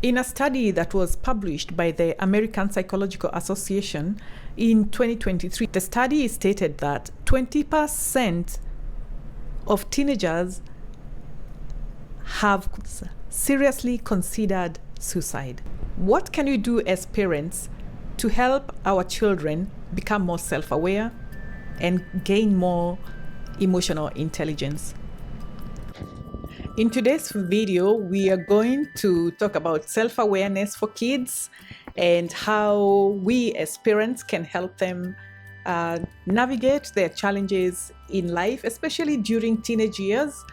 In a study that was published by the American Psychological Association in 2023, the study stated that 20% of teenagers have seriously considered suicide. What can we do as parents to help our children become more self-aware and gain more emotional intelligence? In today's video, we are going to talk about self-awareness for kids and how we as parents can help them navigate their challenges in life, especially during teenage years.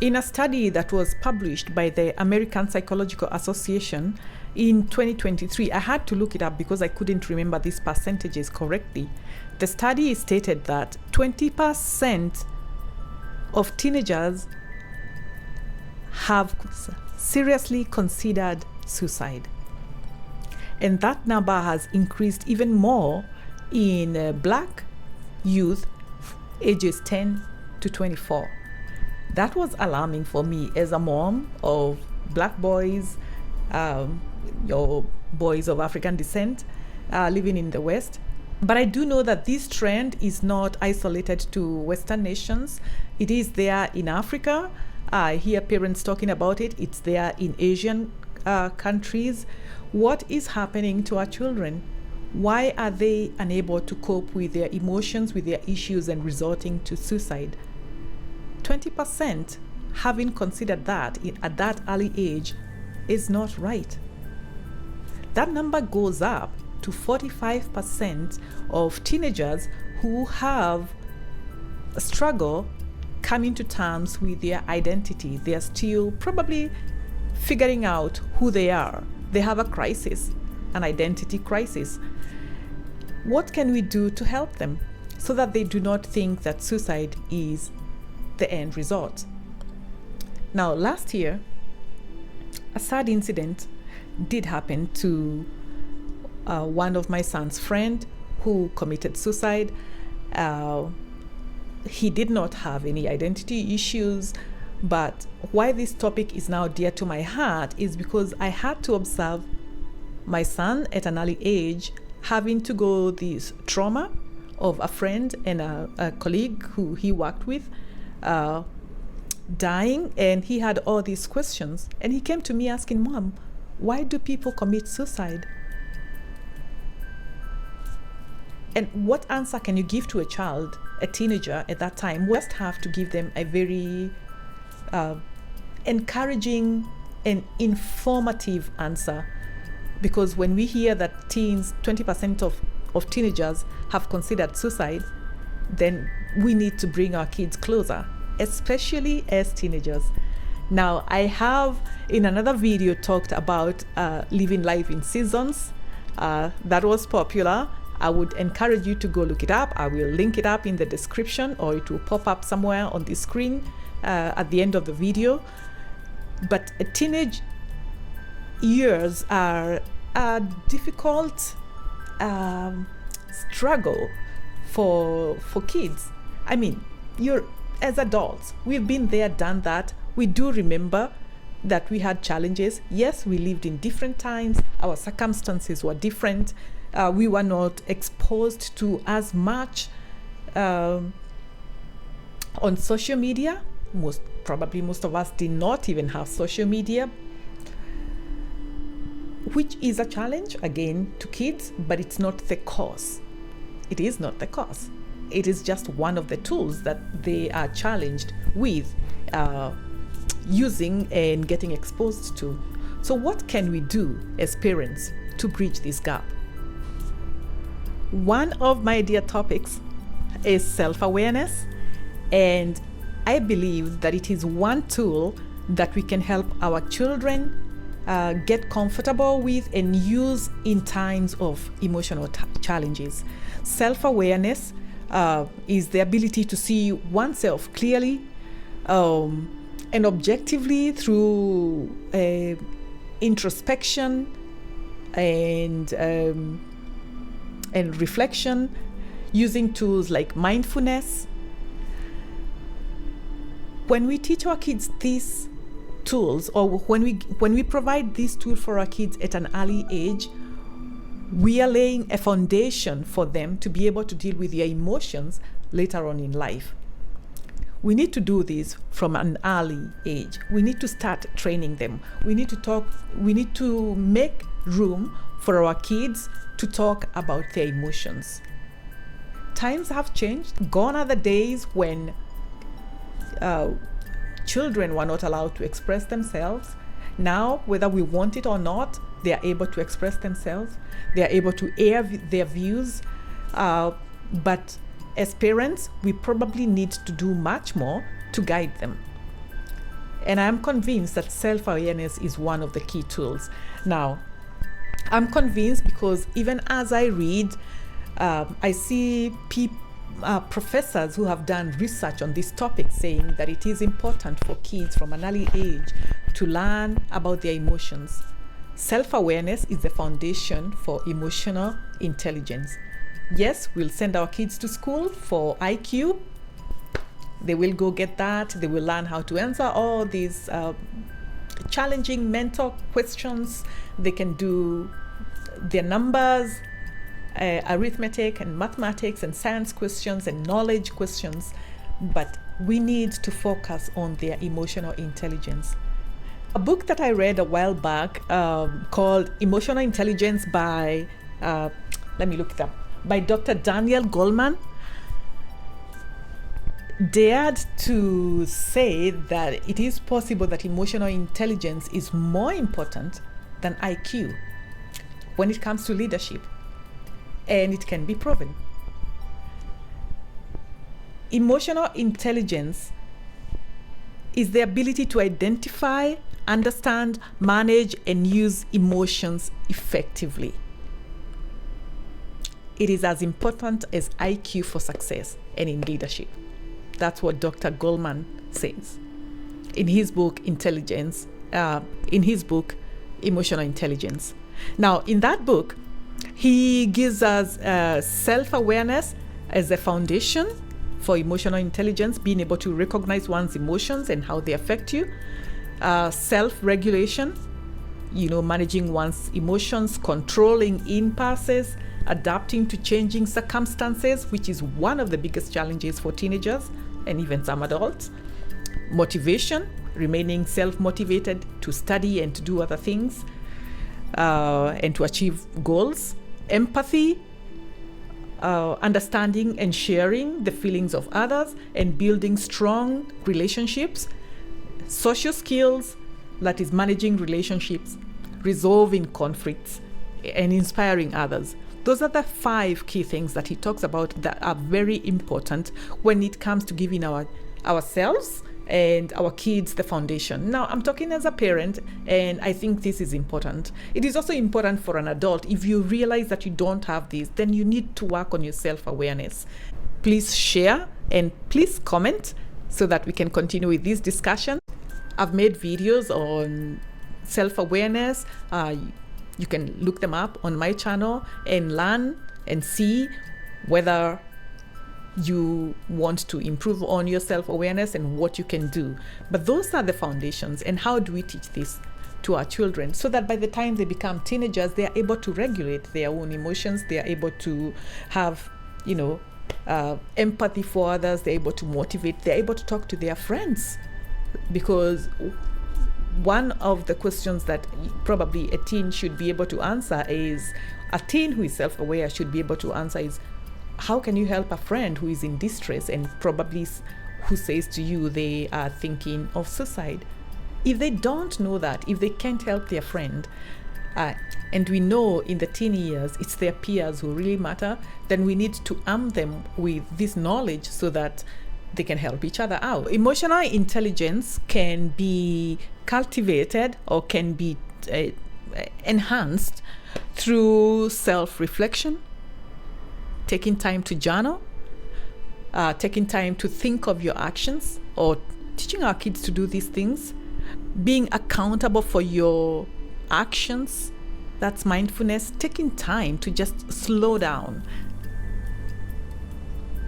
In a study that was published by the American Psychological Association in 2023, I had to look it up because I couldn't remember these percentages correctly. The study stated that 20% of teenagers have seriously considered suicide. And that number has increased even more in Black youth ages 10 to 24. That was alarming for me as a mom of Black boys, or boys of African descent living in the West. But I do know that this trend is not isolated to Western nations. It is there in Africa. I hear parents talking about it. It's there in Asian countries. What is happening to our children? Why are they unable to cope with their emotions, with their issues, and resorting to suicide? 20% having considered that at that early age is not right. That number goes up to 45% of teenagers who have a struggle coming to terms with their identity. They are still probably figuring out who they are. They have a crisis, an identity crisis. What can we do to help them so that they do not think that suicide is the end result? Now, last year, a sad incident did happen to one of my son's friend who committed suicide. He did not have any identity issues, but why this topic is now dear to my heart is because I had to observe my son at an early age having to go this trauma of a friend and a colleague who he worked with dying, and he had all these questions, and he came to me asking, "Mom, why do people commit suicide?" And what answer can you give to a child, a teenager at that time? We just have to give them a very encouraging and informative answer, because when we hear that 20% of teenagers have considered suicide, then we need to bring our kids closer, especially as teenagers. Now, I have in another video talked about living life in seasons. That was popular. I would encourage you to go look it up. I will link it up in the description, or it will pop up somewhere on the screen at the end of the video. But teenage years are a difficult struggle for kids. I mean, as adults, we've been there, done that. We do remember that we had challenges. Yes, we lived in different times. Our circumstances were different. We were not exposed to as much on social media. Most of us did not even have social media, which is a challenge again to kids, but it's not the cause. It is not the cause. It is just one of the tools that they are challenged with using and getting exposed to. So what can we do as parents to bridge this gap? One of my dear topics is self-awareness, and I believe that it is one tool that we can help our children get comfortable with and use in times of emotional challenges. Self-awareness is the ability to see oneself clearly and objectively through introspection and reflection, using tools like mindfulness. When we teach our kids these tools, or when we provide these tools for our kids at an early age, we are laying a foundation for them to be able to deal with their emotions later on in life. We need to do this from an early age. We need to start training them. We need to make room for our kids to talk about their emotions. Times have changed. Gone are the days when children were not allowed to express themselves. Now, whether we want it or not, they are able to express themselves. They are able to air their views. But as parents, we probably need to do much more to guide them. And I'm convinced that self-awareness is one of the key tools. Now, I'm convinced because even as I read, I see professors who have done research on this topic saying that it is important for kids from an early age to learn about their emotions. Self-awareness is the foundation for emotional intelligence. Yes, we'll send our kids to school for IQ. They will go get that. They will learn how to answer all these challenging mental questions. They can do their numbers, arithmetic and mathematics and science questions and knowledge questions. But we need to focus on their emotional intelligence. A book that I read a while back called Emotional Intelligence by, let me look it up, by Dr. Daniel Goleman, dared to say that it is possible that emotional intelligence is more important than IQ when it comes to leadership, and it can be proven. Emotional intelligence is the ability to identify, understand, manage, and use emotions effectively. It is as important as IQ for success and in leadership. That's what Dr. Goleman says in his book, Emotional Intelligence. Now, in that book, he gives us self-awareness as a foundation for emotional intelligence, being able to recognize one's emotions and how they affect you. Self-regulation, managing one's emotions, controlling impulses, adapting to changing circumstances, which is one of the biggest challenges for teenagers and even some adults. Motivation, remaining self-motivated to study and to do other things and to achieve goals. Empathy, understanding and sharing the feelings of others and building strong relationships. Social skills, that is managing relationships, resolving conflicts, and inspiring others. Those are the 5 key things that he talks about that are very important when it comes to giving ourselves and our kids the foundation. Now, I'm talking as a parent, and I think this is important. It is also important for an adult. If you realize that you don't have this, then you need to work on your self-awareness. Please share and please comment so that we can continue with this discussion. I've made videos on self-awareness. You can look them up on my channel and learn and see whether you want to improve on your self-awareness and what you can do. But those are the foundations. And how do we teach this to our children so that by the time they become teenagers, they are able to regulate their own emotions, they are able to have, empathy for others, they're able to motivate, they're able to talk to their friends. Because one of the questions that probably a teen should be able to answer is, a teen who is self-aware should be able to answer is, how can you help a friend who is in distress and probably who says to you they are thinking of suicide? If they don't know that, if they can't help their friend, and we know in the teen years it's their peers who really matter, then we need to arm them with this knowledge so that they can help each other out. Emotional intelligence can be cultivated or can be enhanced through self-reflection, taking time to journal, taking time to think of your actions, or teaching our kids to do these things, being accountable for your actions. That's mindfulness, taking time to just slow down,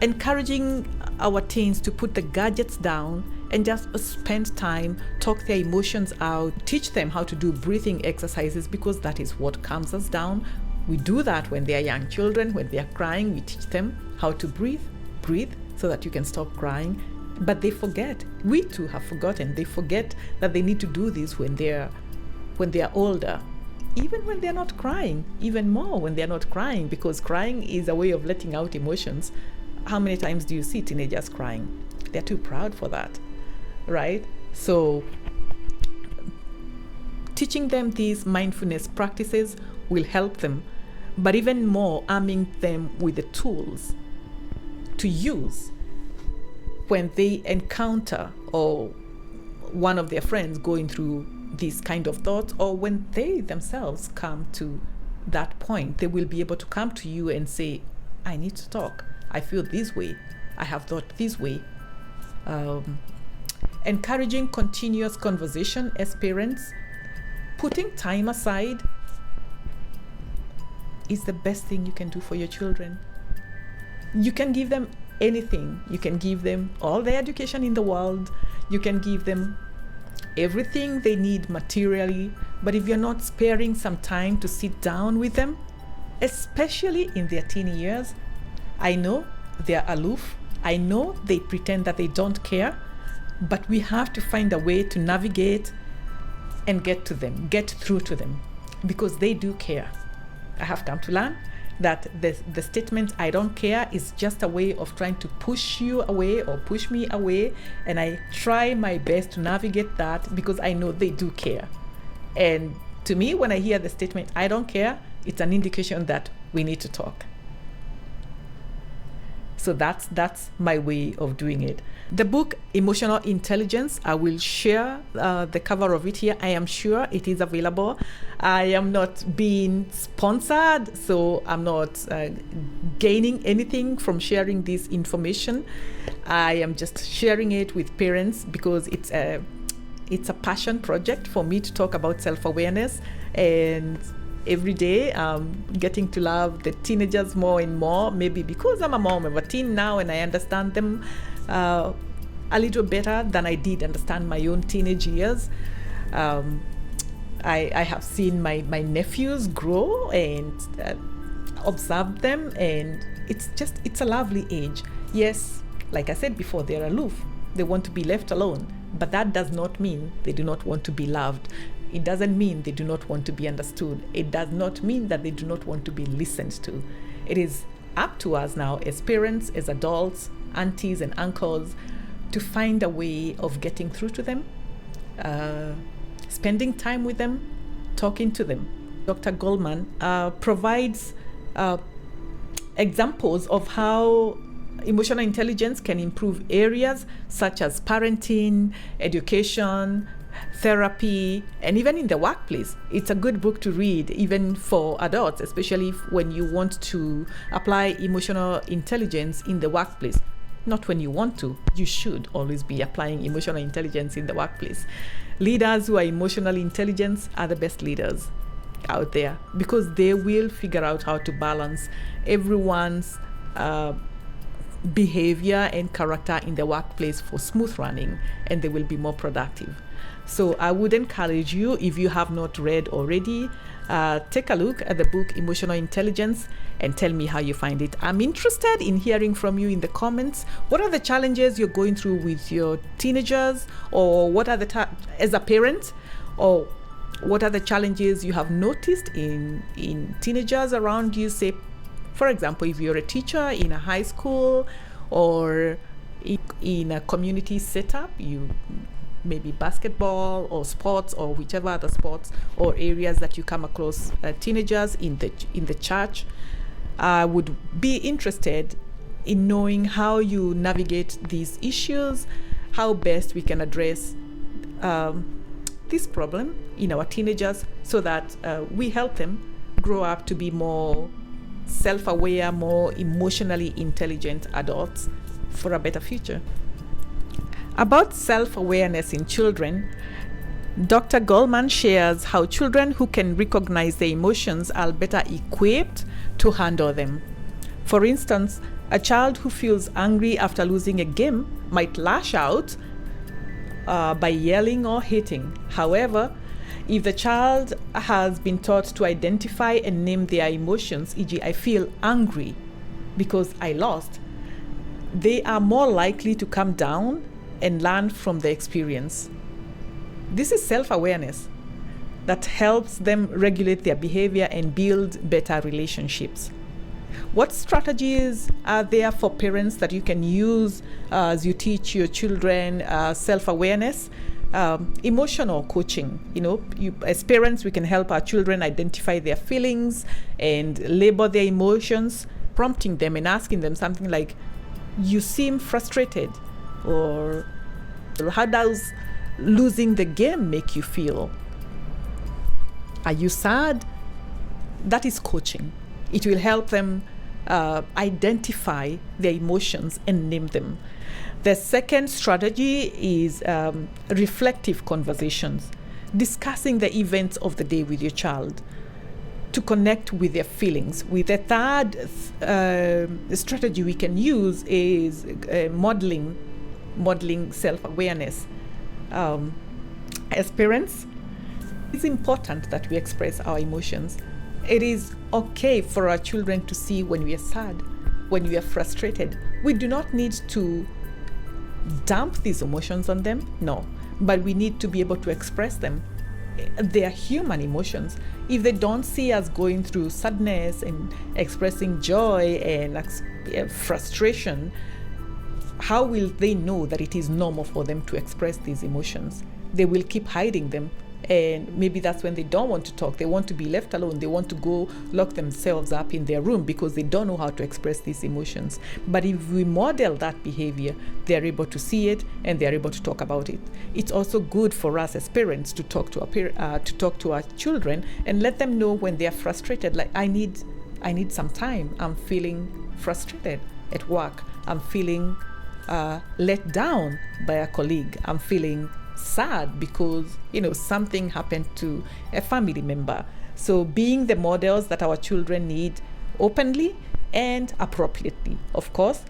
encouraging our teens to put the gadgets down and just spend time, talk their emotions out, teach them how to do breathing exercises, because that is what calms us down. We do that when they are young children. When they are crying, we teach them how to breathe so that you can stop crying. But they forget. We too have forgotten. They forget that they need to do this when they are older. Even when they're not crying, even more when they're not crying, because crying is a way of letting out emotions. How many times do you see teenagers crying? They're too proud for that, right? So teaching them these mindfulness practices will help them, but even more, arming them with the tools to use when they encounter or one of their friends going through these kind of thoughts, or when they themselves come to that point, they will be able to come to you and say, I need to talk. I feel this way. I have thought this way. Encouraging continuous conversation as parents, putting time aside is the best thing you can do for your children. You can give them anything. You can give them all the education in the world. You can give them everything they need materially, but if you're not sparing some time to sit down with them, especially in their teen years, I know they're aloof. I know they pretend that they don't care, but we have to find a way to navigate and get through to them, because they do care. I have come to learn that the statement, I don't care, is just a way of trying to push you away or push me away. And I try my best to navigate that, because I know they do care. And to me, when I hear the statement, I don't care, it's an indication that we need to talk. So that's my way of doing it. The book, Emotional Intelligence, I will share the cover of it here. I am sure it is available. I am not being sponsored, so I'm not gaining anything from sharing this information. I am just sharing it with parents because it's a passion project for me to talk about self-awareness, and every day I'm getting to love the teenagers more and more, maybe because I'm a mom of a teen now and I understand them a little better than I did understand my own teenage years. I have seen my nephews grow and observe them, and it's a lovely age. Yes, like I said before, they're aloof. They want to be left alone, but that does not mean they do not want to be loved. It doesn't mean they do not want to be understood. It does not mean that they do not want to be listened to. It is up to us now as parents, as adults, aunties and uncles, to find a way of getting through to them, spending time with them, talking to them. Dr. Goleman provides examples of how emotional intelligence can improve areas such as parenting, education, therapy, and even in the workplace. It's a good book to read, even for adults, especially when you want to apply emotional intelligence in the workplace. Not when you want to. You should always be applying emotional intelligence in the workplace. Leaders who are emotionally intelligent are the best leaders out there, because they will figure out how to balance everyone's behavior and character in the workplace for smooth running, and they will be more productive. So I would encourage you, if you have not read already, take a look at the book Emotional Intelligence and tell me how you find it. I'm interested in hearing from you in the comments. What are the challenges you're going through with your teenagers, or what are as a parent, or what are the challenges you have noticed in teenagers around you? Say, for example, if you're a teacher in a high school or in a community setup, you maybe basketball or sports or whichever other sports or areas that you come across teenagers in the church. I would be interested in knowing how you navigate these issues, how best we can address this problem in our teenagers, so that we help them grow up to be more self-aware, more emotionally intelligent adults for a better future. About self-awareness in children, Dr. Goleman shares how children who can recognize their emotions are better equipped to handle them. For instance, a child who feels angry after losing a game might lash out by yelling or hitting. However, if the child has been taught to identify and name their emotions, e.g., I feel angry because I lost, they are more likely to calm down and learn from the experience. This is self-awareness that helps them regulate their behavior and build better relationships. What strategies are there for parents that you can use as you teach your children self-awareness? Emotional coaching. As parents, we can help our children identify their feelings and label their emotions, prompting them and asking them something like, "You seem frustrated," or "How does losing the game make you feel? Are you sad?" That is coaching. It will help them identify their emotions and name them. The second strategy is reflective conversations, discussing the events of the day with your child to connect with their feelings. With the third strategy we can use is modeling self-awareness. As parents, it's important that we express our emotions. It is okay for our children to see when we are sad, when we are frustrated. We do not need to dump these emotions on them, no, but we need to be able to express them. They are human emotions. If they don't see us going through sadness and expressing joy and frustration, how will they know that it is normal for them to express these emotions? They will keep hiding them. And maybe that's when they don't want to talk. They want to be left alone. They want to go lock themselves up in their room because they don't know how to express these emotions. But if we model that behavior, they're able to see it and they're able to talk about it. It's also good for us as parents to talk to our children and let them know when they are frustrated. Like, I need some time. I'm feeling frustrated at work. I'm feeling let down by a colleague. I'm feeling sad because something happened to a family member. So being the models that our children need openly and appropriately, of course,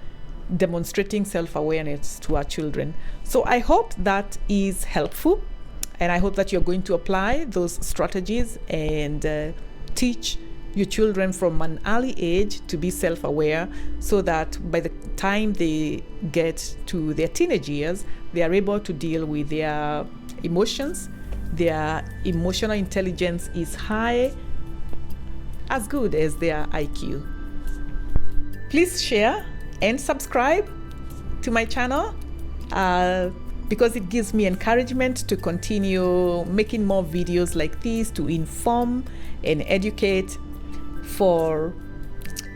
demonstrating self-awareness to our children. So I hope that is helpful, and I hope that you're going to apply those strategies and teach your children from an early age to be self-aware, so that by the time they get to their teenage years, they are able to deal with their emotions. Their emotional intelligence is high, as good as their IQ. Please share and subscribe to my channel because it gives me encouragement to continue making more videos like these to inform and educate for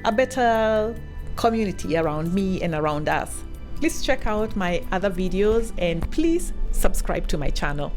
a better community around me and around us. Please check out my other videos and please subscribe to my channel.